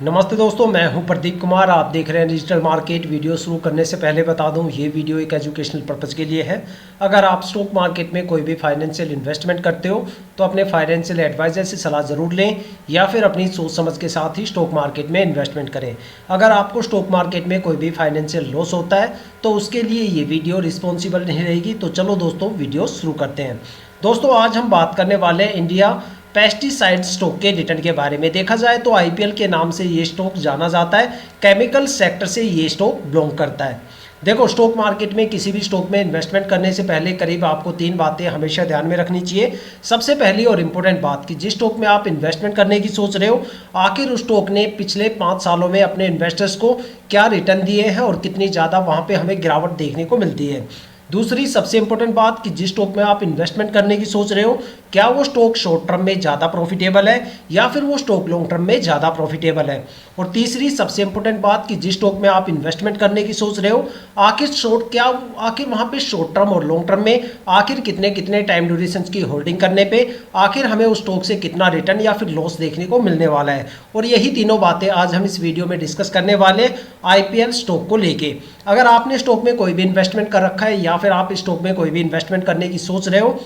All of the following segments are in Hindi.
नमस्ते दोस्तों, मैं हूं प्रदीप कुमार। आप देख रहे हैं डिजिटल मार्केट। वीडियो शुरू करने से पहले बता दूं, ये वीडियो एक एजुकेशनल पर्पज़ के लिए है। अगर आप स्टॉक मार्केट में कोई भी फाइनेंशियल इन्वेस्टमेंट करते हो तो अपने फाइनेंशियल एडवाइजर से सलाह ज़रूर लें या फिर अपनी सोच समझ के साथ ही स्टॉक मार्केट में इन्वेस्टमेंट करें। अगर आपको स्टॉक मार्केट में कोई भी फाइनेंशियल लॉस होता है तो उसके लिए ये वीडियो रिस्पॉन्सिबल नहीं रहेगी। तो चलो दोस्तों, वीडियो शुरू करते हैं। दोस्तों, आज हम बात करने वाले हैं इंडिया पेस्टिसाइड स्टॉक के रिटर्न के बारे में। देखा जाए तो आईपीएल के नाम से ये स्टॉक जाना जाता है। केमिकल सेक्टर से ये स्टॉक बिलोंग करता है। देखो, स्टॉक मार्केट में किसी भी स्टॉक में इन्वेस्टमेंट करने से पहले करीब आपको 3 बातें हमेशा ध्यान में रखनी चाहिए। सबसे पहली और इम्पोर्टेंट बात कि जिस स्टॉक में आप इन्वेस्टमेंट करने की सोच रहे हो, आखिर उस स्टॉक ने पिछले 5 सालों में अपने इन्वेस्टर्स को क्या रिटर्न दिए हैं और कितनी ज़्यादा वहाँ पे हमें गिरावट देखने को मिलती है। दूसरी सबसे इंपॉर्टेंट बात कि जिस स्टॉक में आप इन्वेस्टमेंट करने की सोच रहे हो, क्या वो स्टॉक शॉर्ट टर्म में ज़्यादा प्रॉफिटेबल है या फिर वो स्टॉक लॉन्ग टर्म में ज़्यादा प्रॉफिटेबल है। और तीसरी सबसे इंपॉर्टेंट बात कि जिस स्टॉक में आप इन्वेस्टमेंट करने की सोच रहे हो, आखिर वहाँ पे शॉर्ट टर्म और लॉन्ग टर्म में आखिर कितने कितने टाइम ड्यूरेशन की होल्डिंग करने पे आखिर हमें उस स्टॉक से कितना रिटर्न या फिर लॉस देखने को मिलने वाला है। और यही तीनों बातें आज हम इस वीडियो में डिस्कस करने वाले आईपीएल स्टॉक को लेके। अगर आपने स्टॉक में कोई भी इन्वेस्टमेंट कर रखा है या फिर आप स्टॉक में कोई भी इन्वेस्टमेंट करने की सोच रहे हो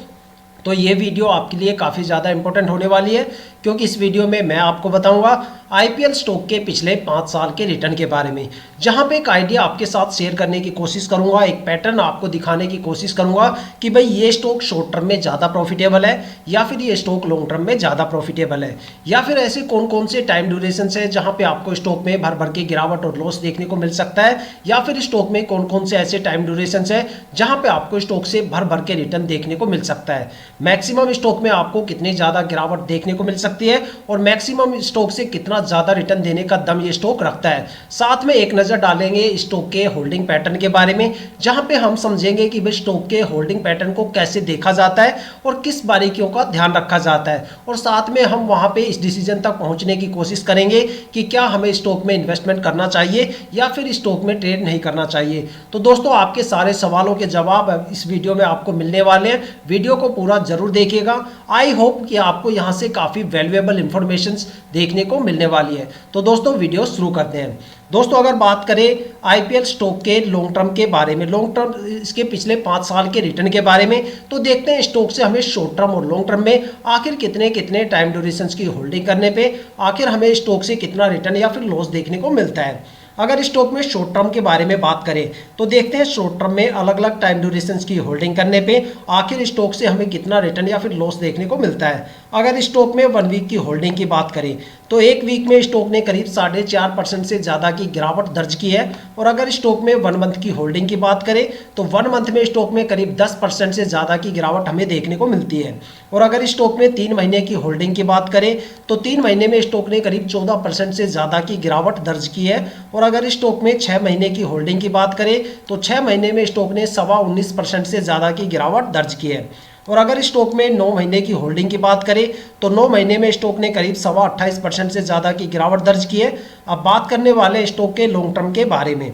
तो ये वीडियो आपके लिए काफ़ी ज़्यादा इंपॉर्टेंट होने वाली है, क्योंकि इस वीडियो में मैं आपको बताऊंगा आईपीएल स्टॉक के पिछले 5 साल के रिटर्न के बारे में, जहां पे एक आइडिया आपके साथ शेयर करने की कोशिश करूंगा, एक पैटर्न आपको दिखाने की कोशिश करूंगा कि भाई ये स्टॉक शॉर्ट टर्म में ज़्यादा प्रॉफिटेबल है या फिर ये स्टॉक लॉन्ग टर्म में ज़्यादा प्रॉफिटेबल है, या फिर ऐसे कौन कौन से टाइम ड्यूरेशन है जहाँ पे आपको स्टॉक में भर भर के गिरावट और लॉस देखने को मिल सकता है, या फिर स्टॉक में कौन कौन से ऐसे टाइम ड्यूरेशन है जहाँ पे आपको स्टॉक से भर भर के रिटर्न देखने को मिल सकता है। मैक्सिमम स्टॉक में आपको कितनी ज़्यादा गिरावट देखने को मिल सकती है और मैक्सिमम स्टॉक से कितना ज़्यादा रिटर्न देने का दम ये स्टॉक रखता है। साथ में एक नज़र डालेंगे स्टॉक के होल्डिंग पैटर्न के बारे में, जहां पे हम समझेंगे कि भाई स्टॉक के होल्डिंग पैटर्न को कैसे देखा जाता है और किस बारीकियों का ध्यान रखा जाता है। और साथ में हम वहां पे इस डिसीजन तक पहुंचने की कोशिश करेंगे कि क्या हमें स्टॉक में इन्वेस्टमेंट करना चाहिए या फिर स्टॉक में ट्रेड नहीं करना चाहिए। तो दोस्तों, आपके सारे सवालों के जवाब इस वीडियो में आपको मिलने वाले हैं। वीडियो को पूरा जरूर देखिएगा। आई होप कि आपको यहां से काफ़ी वैल्यूएबल इंफॉर्मेशन देखने को मिलने वाली है। तो दोस्तों, वीडियो शुरू करते हैं। दोस्तों, अगर बात करें आईपीएल स्टॉक के लॉन्ग टर्म के बारे में, लॉन्ग टर्म इसके पिछले 5 साल के रिटर्न के बारे में, तो देखते हैं स्टॉक से हमें शॉर्ट टर्म और लॉन्ग टर्म में आखिर कितने कितने टाइम ड्यूरेशन की होल्डिंग करने पे आखिर हमें स्टॉक से कितना रिटर्न या फिर लॉस देखने को मिलता है। अगर स्टॉक में शॉर्ट टर्म के बारे में बात करें तो देखते हैं शॉर्ट टर्म में अलग अलग टाइम ड्यूरेशन की होल्डिंग करने पे आखिर स्टॉक से हमें कितना रिटर्न या फिर लॉस देखने को मिलता है। अगर स्टॉक में 1 वीक की होल्डिंग की बात करें तो 1 वीक में स्टॉक ने करीब 4.5% से ज़्यादा की गिरावट दर्ज की है। और अगर स्टॉक में 1 मंथ की होल्डिंग की बात करें तो 1 मंथ में स्टॉक में करीब 10% से ज़्यादा की गिरावट हमें देखने को मिलती है। और अगर स्टॉक में 3 महीने की होल्डिंग की बात करें तो 3 महीने में स्टॉक ने करीब 14% से ज़्यादा की गिरावट दर्ज की है। और अगर स्टॉक में 6 महीने की होल्डिंग की बात करें तो 6 महीने में स्टॉक ने 19.25% से ज़्यादा की गिरावट दर्ज की है। और अगर स्टॉक में 9 महीने की होल्डिंग की बात करें तो 9 महीने में स्टॉक ने करीब 28.25% से ज़्यादा की गिरावट दर्ज की है। अब बात करने वाले स्टॉक के लॉन्ग टर्म के बारे में,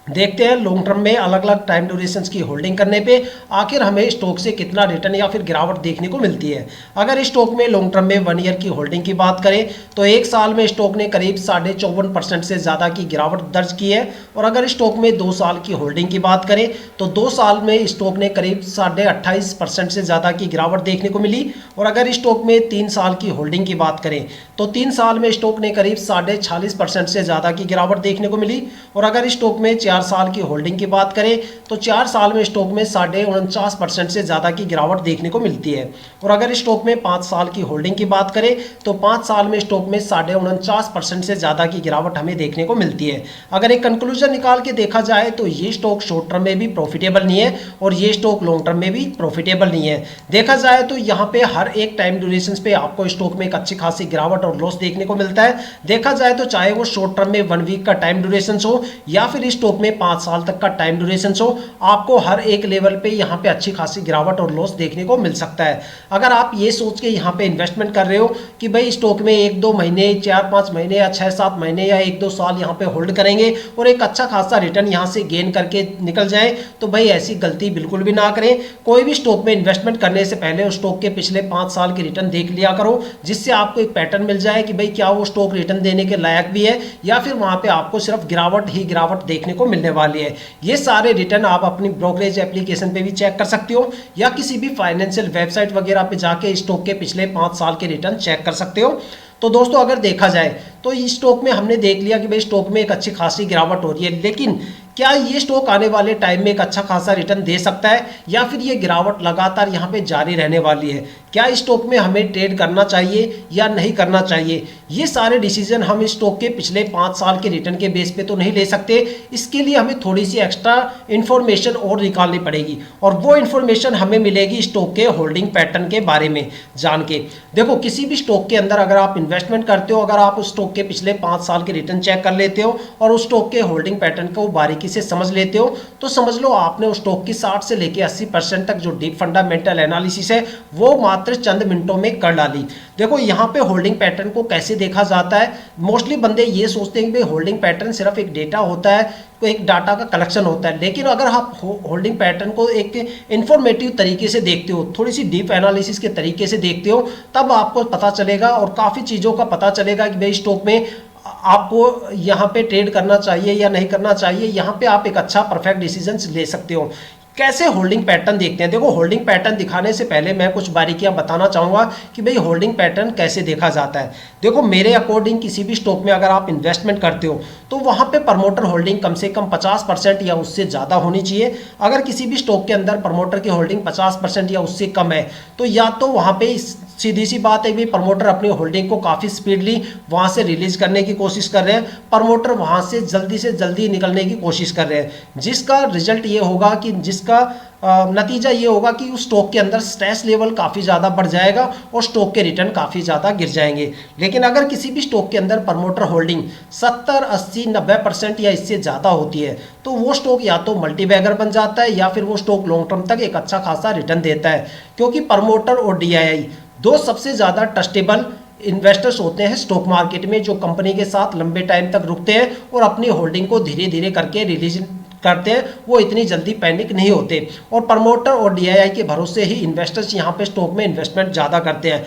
देखते हैं लॉन्ग टर्म में अलग अलग टाइम ड्यूरेशन की होल्डिंग करने पे आखिर हमें स्टॉक से कितना रिटर्न या फिर गिरावट देखने को मिलती है। अगर स्टॉक में लॉन्ग टर्म में 1 ईयर की होल्डिंग की बात करें तो 1 साल में स्टॉक ने करीब 54.5% से ज़्यादा की गिरावट दर्ज की है। और अगर स्टॉक में 2 साल की होल्डिंग की बात करें तो 2 साल में स्टॉक ने करीब 28.5% से ज़्यादा की गिरावट देखने को मिली। और अगर स्टॉक में 3 साल की होल्डिंग की बात करें तो 3 साल में स्टॉक ने करीब 46.5% से ज़्यादा की गिरावट देखने को मिली। और अगर स्टॉक में 4 साल की होल्डिंग की बात करें तो 4 साल में स्टॉक में 49.5% से ज़्यादा की गिरावट देखने को मिलती है। और अगर स्टॉक में 5 साल की होल्डिंग की बात करें तो 5 साल में स्टॉक में 49.5% से ज़्यादा की गिरावट हमें देखने को मिलती है। अगर एक कंक्लूजन निकाल के देखा जाए तो ये स्टॉक शॉर्ट टर्म में भी प्रॉफिटेबल नहीं है और ये स्टॉक लॉन्ग टर्म में भी प्रॉफिटेबल नहीं है। देखा जाए तो यहाँ पे हर एक टाइम ड्यूरेशन पे आपको स्टॉक में एक अच्छी खासी गिरावट और लॉस देखने को मिलता है। देखा जाए तो चाहे वो शॉर्ट टर्म में 1 वीक का टाइम ड्यूरेशन हो या फिर स्टॉक में 5 साल तक का टाइम ड्यूरेशन हो, आपको हर एक लेवल पे यहाँ पे अच्छी खासी गिरावट और लॉस देखने को मिल सकता है। अगर आप ये सोच के यहाँ पे इन्वेस्टमेंट कर रहे हो कि भाई स्टॉक में 1-2 महीने, 4-5 महीने या 6-7 महीने या 1-2 साल यहाँ पे होल्ड करेंगे और एक अच्छा खासा रिटर्न यहाँ से गेन करके निकल जाए, तो भाई ऐसी गलती बिल्कुल भी ना करें। कोई भी स्टॉक में इन्वेस्टमेंट करने से पहले उस स्टॉक के पिछले 5 साल के रिटर्न देख लिया करो, जिससे आपको एक पैटर्न मिल जाए कि भाई क्या वो स्टॉक रिटर्न देने के लायक भी है या फिर वहां पे आपको सिर्फ गिरावट ही गिरावट देखने को मिलने वाली है। ये सारे रिटर्न आप अपनी ब्रोकरेज एप्लीकेशन पे भी चेक कर सकते हो या किसी भी फाइनेंशियल वेबसाइट वगैरह पे जाके स्टॉक के पिछले 5 साल के रिटर्न चेक कर सकते हो। तो दोस्तों अगर देखा जाए तो इस स्टॉक में हमने देख लिया कि भाई स्टॉक में एक अच्छी खासी गिरावट हो रही है, लेकिन क्या ये स्टॉक आने वाले टाइम में एक अच्छा खासा रिटर्न दे सकता है या फिर ये गिरावट लगातार यहाँ पे जारी रहने वाली है? क्या इस स्टॉक में हमें ट्रेड करना चाहिए या नहीं करना चाहिए? ये सारे डिसीजन हम इस स्टॉक के पिछले 5 साल के रिटर्न के बेस पे तो नहीं ले सकते। इसके लिए हमें थोड़ी सी एक्स्ट्रा इन्फॉर्मेशन और निकालनी पड़ेगी और वो इन्फॉर्मेशन हमें मिलेगी स्टॉक के होल्डिंग पैटर्न के बारे में जान के। देखो किसी भी स्टॉक के अंदर अगर आप इन्वेस्टमेंट करते हो, अगर आप उस स्टॉक के पिछले 5 साल के रिटर्न चेक कर लेते हो और उस स्टॉक के होल्डिंग पैटर्न को बारीकी से समझ लेते हो, तो समझ लो आपने उस स्टॉक की 60 से लेकर 80% तक जो डीप फंडामेंटल एनालिसिस है वो मात्र चंद मिनटों में कर डाली। देखो यहाँ पे होल्डिंग पैटर्न को कैसे देखा जाता है, मोस्टली बंदे ये सोचते हैं कि होल्डिंग पैटर्न सिर्फ एक डेटा होता है, तो एक डाटा का कलेक्शन होता है, लेकिन अगर आप होल्डिंग पैटर्न को एक इंफॉर्मेटिव तरीके से देखते हो, थोड़ी सी डीप एनालिसिस के तरीके से देखते हो, तब आपको पता चलेगा और काफ़ी चीज़ों का पता चलेगा कि भाई स्टॉक में आपको यहाँ पे ट्रेड करना चाहिए या नहीं करना चाहिए। यहाँ पे आप एक अच्छा परफेक्ट डिसीजन ले सकते हो। कैसे होल्डिंग पैटर्न देखते हैं? देखो होल्डिंग पैटर्न दिखाने से पहले मैं कुछ बारीकियां बताना चाहूँगा कि भाई होल्डिंग पैटर्न कैसे देखा जाता है। देखो मेरे अकॉर्डिंग किसी भी स्टॉक में अगर आप इन्वेस्टमेंट करते हो तो वहाँ पे प्रमोटर होल्डिंग कम से कम 50% या उससे ज़्यादा होनी चाहिए। अगर किसी भी स्टॉक के अंदर प्रमोटर की होल्डिंग 50% या उससे कम है तो या तो वहाँ पे सीधी सी बात है कि प्रमोटर अपनी होल्डिंग को काफ़ी स्पीडली वहाँ से रिलीज करने की कोशिश कर रहे हैं, प्रमोटर वहाँ से जल्दी निकलने की कोशिश कर रहे हैं, जिसका रिजल्ट ये होगा कि जिसका नतीजा ये होगा कि उस स्टॉक के अंदर स्ट्रेस लेवल काफ़ी ज़्यादा बढ़ जाएगा और स्टॉक के रिटर्न काफ़ी ज़्यादा गिर जाएंगे। लेकिन अगर किसी भी स्टॉक के अंदर प्रमोटर होल्डिंग 70, 80, 90% या इससे ज़्यादा होती है तो वो स्टॉक या तो मल्टीबैगर बन जाता है या फिर वो स्टॉक लॉन्ग टर्म तक एक अच्छा खासा रिटर्न देता है, क्योंकि प्रमोटर और DII दो सबसे ज़्यादा ट्रस्टेबल इन्वेस्टर्स होते हैं स्टॉक मार्केट में, जो कंपनी के साथ लंबे टाइम तक रुकते हैं और अपनी होल्डिंग को धीरे धीरे करके रिलीज करते हैं। वो इतनी जल्दी पैनिक नहीं होते और प्रमोटर और DII के भरोसे ही इन्वेस्टर्स यहाँ पे स्टॉक में इन्वेस्टमेंट ज़्यादा करते हैं।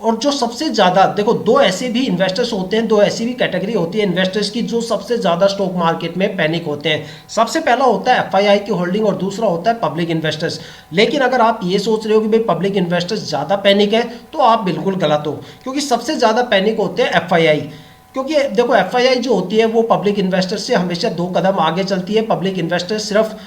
और जो सबसे ज़्यादा देखो दो ऐसे भी इन्वेस्टर्स होते हैं, दो ऐसी भी कैटेगरी होती है इन्वेस्टर्स की जो सबसे ज़्यादा स्टॉक मार्केट में पैनिक होते हैं। सबसे पहला होता है FII की होल्डिंग और दूसरा होता है पब्लिक इन्वेस्टर्स। लेकिन अगर आप ये सोच रहे हो कि भाई पब्लिक इन्वेस्टर्स ज़्यादा पैनिक है तो आप बिल्कुल गलत हो, क्योंकि सबसे ज़्यादा पैनिक होते हैं FII। क्योंकि देखो FII जो होती है वो पब्लिक इन्वेस्टर से हमेशा 2 कदम आगे चलती है। पब्लिक इन्वेस्टर सिर्फ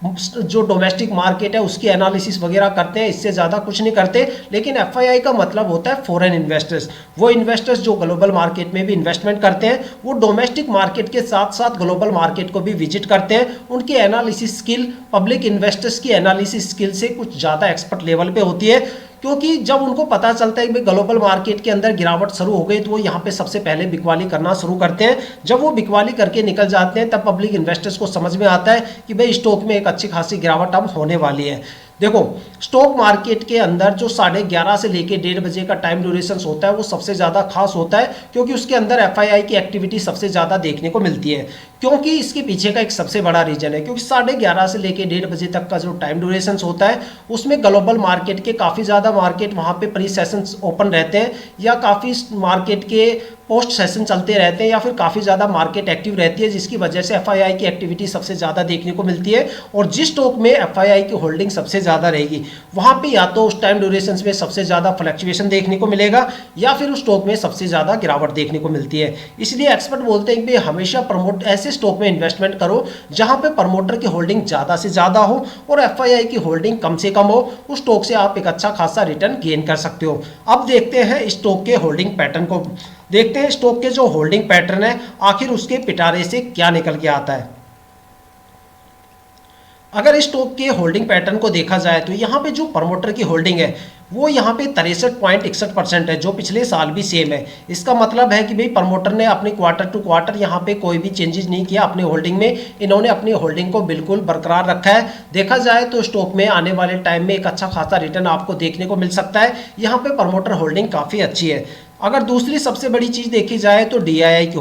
जो डोमेस्टिक मार्केट है उसकी एनालिसिस वगैरह करते हैं, इससे ज़्यादा कुछ नहीं करते। लेकिन FII का मतलब होता है फॉरेन इन्वेस्टर्स, वो इन्वेस्टर्स जो ग्लोबल मार्केट में भी इन्वेस्टमेंट करते हैं, वो डोमेस्टिक मार्केट के साथ साथ ग्लोबल मार्केट को भी विजिट करते हैं। उनकी एनालिसिस स्किल पब्लिक इन्वेस्टर्स की एनालिसिस स्किल से कुछ ज़्यादा एक्सपर्ट लेवल पे होती है, क्योंकि जब उनको पता चलता है कि ग्लोबल मार्केट के अंदर गिरावट शुरू हो गई तो वो यहाँ पे सबसे पहले बिकवाली करना शुरू करते हैं। जब वो बिकवाली करके निकल जाते हैं तब पब्लिक इन्वेस्टर्स को समझ में आता है कि भाई स्टॉक में एक अच्छी खासी गिरावट अब होने वाली है। देखो स्टॉक मार्केट के अंदर जो 11:30 से लेकर 1:30 बजे का टाइम ड्यूरेशन होता है वो सबसे ज़्यादा खास होता है, क्योंकि उसके अंदर FII की एक्टिविटी सबसे ज़्यादा देखने को मिलती है। क्योंकि इसके पीछे का एक सबसे बड़ा रीजन है, क्योंकि 11:30 से लेकर 1:30 बजे तक का जो टाइम ड्यूरेशन होता है उसमें ग्लोबल मार्केट के काफ़ी ज़्यादा मार्केट वहाँ पे प्री सेशन ओपन रहते हैं या काफ़ी मार्केट के पोस्ट सेशन चलते रहते हैं या फिर काफ़ी ज़्यादा मार्केट एक्टिव रहती है, जिसकी वजह से FII की एक्टिविटी सबसे ज़्यादा देखने को मिलती है। और जिस स्टॉक में FII की होल्डिंग सबसे ज़्यादा रहेगी वहाँ पे या तो उस टाइम ड्यूरेशन में सबसे ज़्यादा फ्लक्चुएशन देखने को मिलेगा या फिर उस स्टॉक में सबसे ज़्यादा गिरावट देखने को मिलती है। इसलिए एक्सपर्ट बोलते हैं कि हमेशा प्रमोट ऐसे स्टॉक में इन्वेस्टमेंट करो जहाँ पे प्रमोटर की होल्डिंग ज़्यादा से ज़्यादा हो और FII की होल्डिंग कम से कम हो। उस स्टॉक से आप एक अच्छा खासा रिटर्न गेन कर सकते हो। अब देखते हैं स्टॉक के होल्डिंग पैटर्न को, देखते हैं स्टॉक के जो होल्डिंग पैटर्न है आखिर उसके पिटारे से क्या निकल के आता है। अगर इस स्टॉक के होल्डिंग पैटर्न को देखा जाए तो यहाँ पे जो प्रमोटर की होल्डिंग है वो यहाँ पे 63.61% है, जो पिछले साल भी सेम है। इसका मतलब है कि भाई प्रमोटर ने अपने क्वार्टर टू क्वार्टर यहाँ पे कोई भी चेंजेस नहीं किया अपनी होल्डिंग में, इन्होंने अपनी होल्डिंग को बिल्कुल बरकरार रखा है। देखा जाए तो स्टॉक में आने वाले टाइम में एक अच्छा खासा रिटर्न आपको देखने को मिल सकता है। यहाँ पे प्रमोटर होल्डिंग काफ़ी अच्छी है। अगर दूसरी सबसे बड़ी चीज़ देखी जाए तो डीआईआई की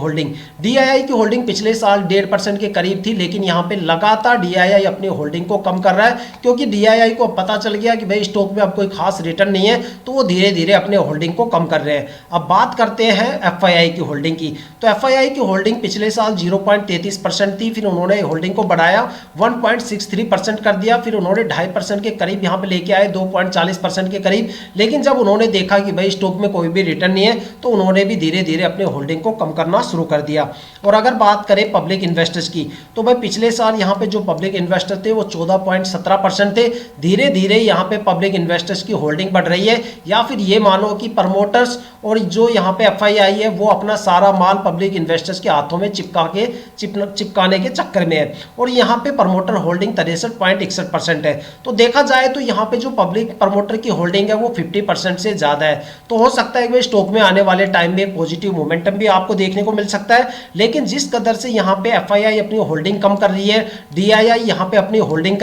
होल्डिंग पिछले साल 1.5% के करीब थी, लेकिन यहाँ पे लगातार डीआईआई अपनी होल्डिंग को कम कर रहा है, क्योंकि डीआईआई को पता चल गया कि भाई स्टॉक में अब कोई खास रिटर्न नहीं है, तो वो धीरे धीरे अपने होल्डिंग को कम कर रहे हैं। अब बात करते हैं एफआईआई की होल्डिंग की, तो एफआईआई की होल्डिंग पिछले साल 0.33% थी, फिर उन्होंने होल्डिंग को बढ़ाया 1.63% कर दिया, फिर उन्होंने 2.5% के करीब यहाँ पे लेके आए 2.40% के करीब। लेकिन जब उन्होंने देखा कि भाई स्टॉक में कोई भी रिटर्न नहीं है, तो उन्होंने भी धीरे धीरे अपने होल्डिंग को कम करना शुरू कर दिया। और अगर बात करें पब्लिक इन्वेस्टर्स की, तो भाई पिछले साल यहाँ पे जो पब्लिक इन्वेस्टर थे वो 14.17% थे। धीरे धीरे यहाँ पे पब्लिक इन्वेस्टर्स की होल्डिंग बढ़ रही है, या फिर ये मानो कि प्रमोटर्स और जो यहाँ पे एफआईआई है वो अपना सारा माल पब्लिक इन्वेस्टर्स के हाथों में चिपकाने के चक्कर में है, और यहाँ पे प्रमोटर होल्डिंग 63.61% है। तो देखा जाए तो यहाँ पे जो पब्लिक प्रमोटर की होल्डिंग है वो 50% से ज़्यादा है। तो हो सकता है कि स्टॉक में आने वाले टाइम में पॉजिटिव मोमेंटम भी आपको देखने को मिल सकता है। लेकिन जिस कदर से यहाँ पे एफआईआई अपनी होल्डिंग कम कर रही है, डीआईआई यहाँ पे अपनी होल्डिंग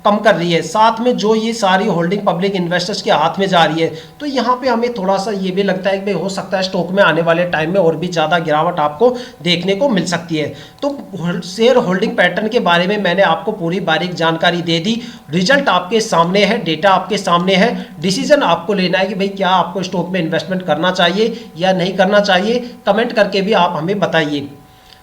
कम कर रही है, साथ में जो ये सारी होल्डिंग पब्लिक इन्वेस्टर्स के हाथ में जा रही है, तो यहाँ पे हमें थोड़ा सा ये भी लगता है कि हो सकता है स्टॉक में आने वाले टाइम में और भी ज़्यादा गिरावट आपको देखने को मिल सकती है। तो शेयर होल्डिंग पैटर्न के बारे में मैंने आपको पूरी बारीक जानकारी दे दी। रिजल्ट आपके सामने है, डेटा आपके सामने है, डिसीजन आपको लेना है कि भाई क्या आपको स्टॉक में इन्वेस्टमेंट करना चाहिए या नहीं करना चाहिए। कमेंट करके भी आप हमें बताइए।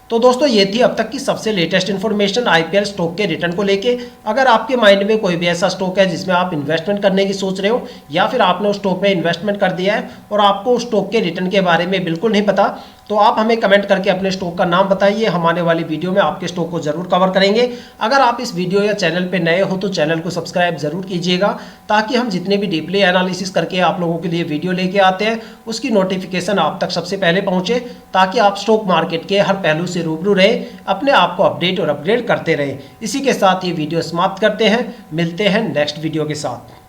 तो दोस्तों ये थी अब तक की सबसे लेटेस्ट इन्फॉर्मेशन आईपीएल स्टॉक के रिटर्न को लेके। अगर आपके माइंड में कोई भी ऐसा स्टॉक है जिसमें आप इन्वेस्टमेंट करने की सोच रहे हो, या फिर आपने उस स्टॉक में इन्वेस्टमेंट कर दिया है और आपको उस स्टॉक के रिटर्न के बारे में बिल्कुल नहीं पता, तो आप हमें कमेंट करके अपने स्टॉक का नाम बताइए। हम आने वाली वीडियो में आपके स्टॉक को जरूर कवर करेंगे। अगर आप इस वीडियो या चैनल पे नए हो तो चैनल को सब्सक्राइब जरूर कीजिएगा, ताकि हम जितने भी डीपली एनालिसिस करके आप लोगों के लिए वीडियो लेके आते हैं उसकी नोटिफिकेशन आप तक सबसे पहले पहुंचे, ताकि आप स्टॉक मार्केट के हर पहलू से रूबरू रहे, अपने आप को अपडेट और अपग्रेड करते रहे। इसी के साथ ये वीडियो समाप्त करते हैं, मिलते हैं नेक्स्ट वीडियो के साथ।